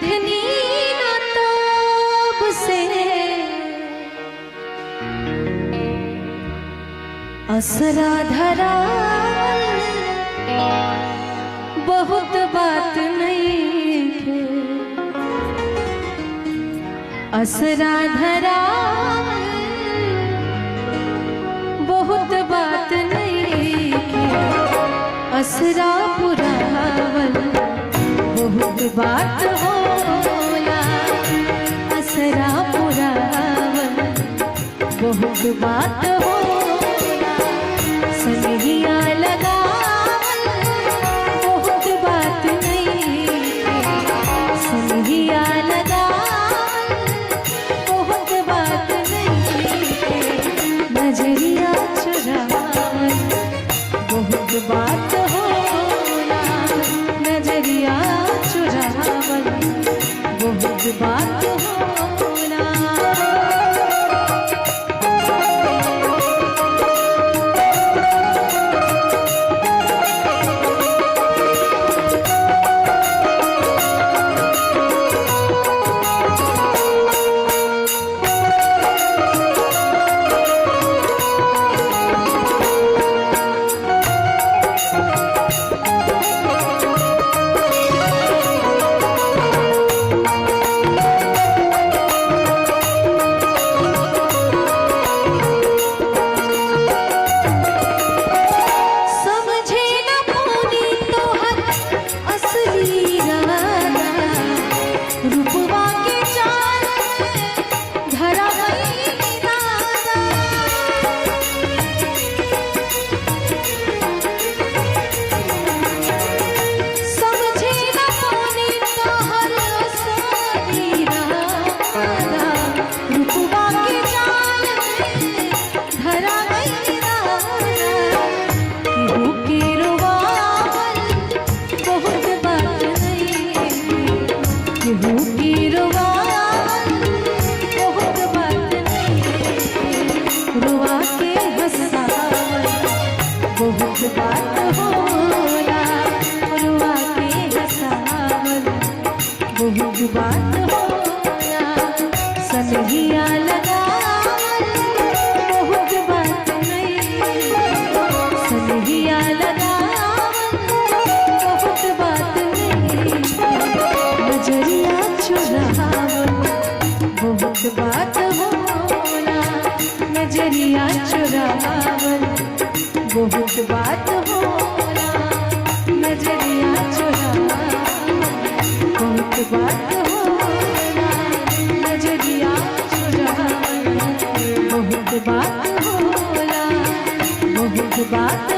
देखनी ना तब से असरा धरा बहुत बात नहीं है, असरा धरा बहुत बात नहीं है, असरा पुरावल बहुत बात होला, असरा पुरावल बहुत बात होला, सनहिया लगावल बहुत बात नहीं है, सनहिया लगावल बहुत बात नहीं है, नजरिया चुरावल बहुत बात होला, नजरिया चुरावल बहुत बात होला। बहुत बात होला, रुआ के हसावल बहुत बात होला, सनहिया लगावल बहुत बात नहीं, सनहिया लगावल बहुत बात नहीं, नजरिया चुरावल बहुत बात होला, नजरिया चुरावल बहुत बात होला, नजरिया चुरावल बहुत बात होला, नजरिया चुरावल बहुत बात होला, बहुत बात